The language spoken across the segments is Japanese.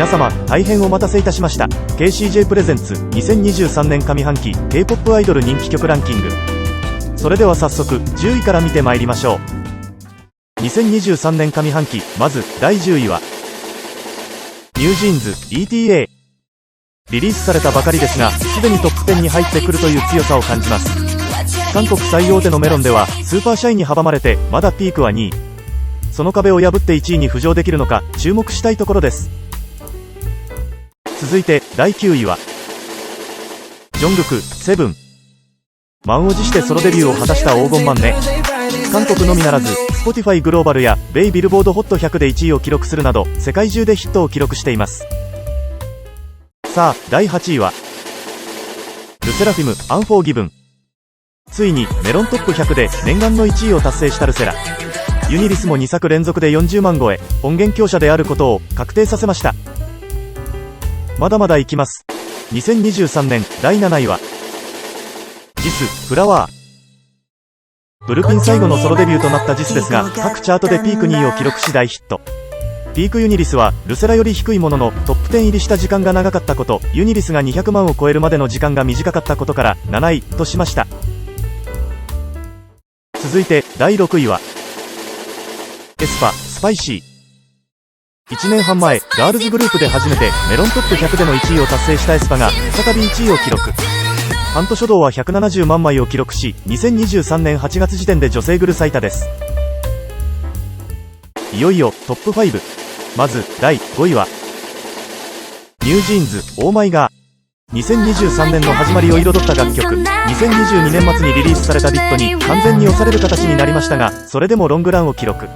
皆様大変お待たせいたしました。 KCJ プレゼンツ2023年上半期 K-POP アイドル人気曲ランキング。それでは早速10位から見てまいりましょう。2023年上半期、まず第10位はニュージーンズ ETA。 リリースされたばかりですが、すでにトップ10に入ってくるという強さを感じます。韓国最大手のメロンではスーパーシャイに阻まれてまだピークは2位。その壁を破って1位に浮上できるのか注目したいところです。続いて第9位はジョングクセブン。満を持してソロデビューを果たした黄金マンね。韓国のみならず Spotify グローバルや米ビルボード HOT100 で1位を記録するなど世界中でヒットを記録しています。さあ第8位はルセラフィムアンフォーギブン。ついにメロントップ100で念願の1位を達成したルセラ。ユニリスも2作連続で40万超え、音源強者であることを確定させました。まだまだいきます。2023年第7位はジスフラワー。ブルピン最後のソロデビューとなったジスですが、各チャートでピーク2位を記録し大ヒット。ピークユニリスはルセラより低いもののトップ10入りした時間が長かったこと、ユニリスが200万を超えるまでの時間が短かったことから7位としました。続いて第6位はエスパスパイシー。1年半前ガールズグループで初めてメロントップ100での1位を達成したエスパが再び1位を記録。ハント初動は170万枚を記録し、2023年8月時点で女性グル最多です。いよいよトップ5。まず第5位はニュージーンズオーマイガー。2023年の始まりを彩った楽曲。2022年末にリリースされたビットに完全に押される形になりましたが、それでもロングランを記録。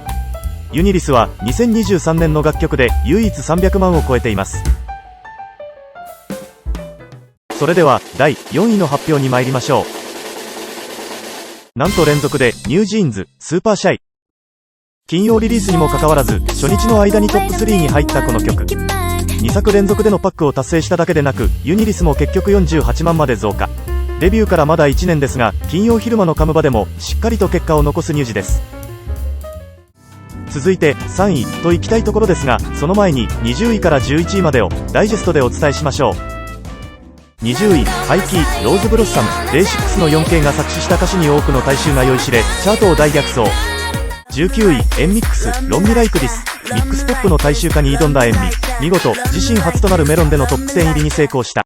ユニリスは2023年の楽曲で唯一300万を超えています。それでは第4位の発表に参りましょう。なんと連続でニュージーンズスーパーシャイ。金曜リリースにもかかわらず初日の間にトップ3に入ったこの曲。2作連続でのパックを達成しただけでなく、ユニリスも結局48万まで増加。デビューからまだ1年ですが、金曜昼間のカムバでもしっかりと結果を残すニュージです。続いて3位といきたいところですが、その前に20位から11位までをダイジェストでお伝えしましょう。20位ハイキーローズブロッサム。デイ6の 4K が作詞した歌詞に多くの大衆が酔いしれ、チャートを大逆走。19位エンミックスロンミライクディス。ミックスポップの大衆化に挑んだエンミ、見事自身初となるメロンでのトップ10入りに成功した。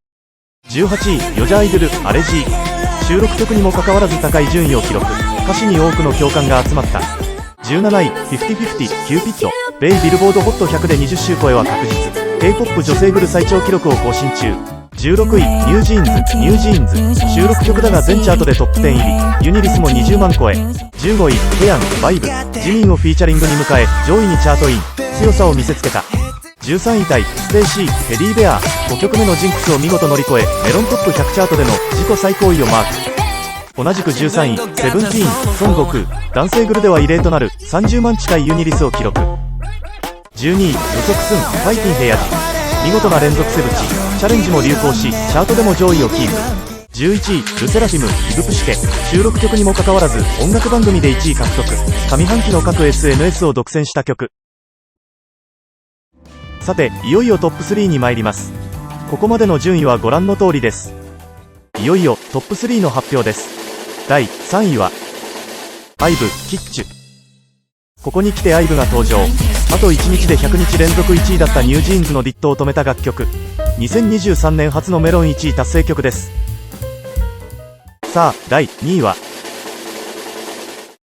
18位ヨジャアイドルアレジー。収録曲にもかかわらず高い順位を記録。歌詞に多くの共感が集まった。17位50/50キューピッド。米ビルボード HOT100 で20週超えは確実。 K-POP 女性グル最長記録を更新中。16位ニュージーンズ。収録曲だが全チャートでトップ10入り。ユニリスも20万超え。15位ヘヤンバイブ。ジミンをフィーチャリングに迎え上位にチャートイン。強さを見せつけた。13位タイステイシーテディベア。5曲目のジンクスを見事乗り越えメロントップ100チャートでの自己最高位をマーク。同じく13位セブンティーン孫悟空。男性グルでは異例となる30万近いユニリスを記録。12位予測スンファイティンヘヤジ。見事な連続セブチ。チャレンジも流行しチャートでも上位をキープ。11位ルセラフィムイブプシケ。収録曲にもかかわらず音楽番組で1位獲得。上半期の各 SNS を独占した曲。さていよいよトップ3に参ります。ここまでの順位はご覧の通りです。いよいよトップ3の発表です。第3位はアイブキッチュ。ここに来てアイブが登場。あと1日で100日連続1位だったニュージーンズのディットを止めた楽曲。2023年初のメロン1位達成曲です。さあ第2位は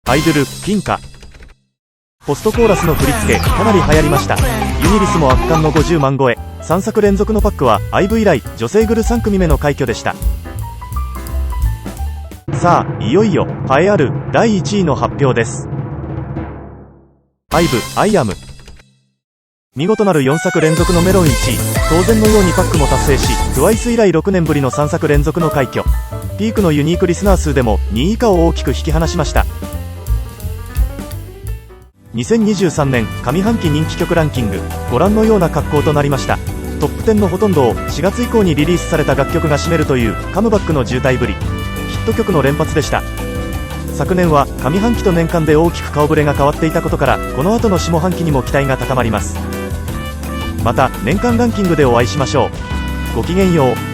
アイドルピンカ。ポストコーラスの振り付けかなり流行りました。ユニリスも圧巻の50万超え。3作連続のパックはアイブ以来女性グル3組目の快挙でした。さあいよいよ栄えある第1位の発表です。アイブアイアム。見事なる4作連続のメロン1位。当然のようにパックも達成し TWICE 以来6年ぶりの3作連続の快挙。ピークのユニークリスナー数でも2位以下を大きく引き離しました。2023年上半期人気曲ランキング、ご覧のような格好となりました。トップ10のほとんどを4月以降にリリースされた楽曲が占めるというカムバックの渋滞ぶり。ヒット曲の連発でした。昨年は上半期と年間で大きく顔ぶれが変わっていたことから、この後の下半期にも期待が高まります。また年間ランキングでお会いしましょう。ごきげんよう。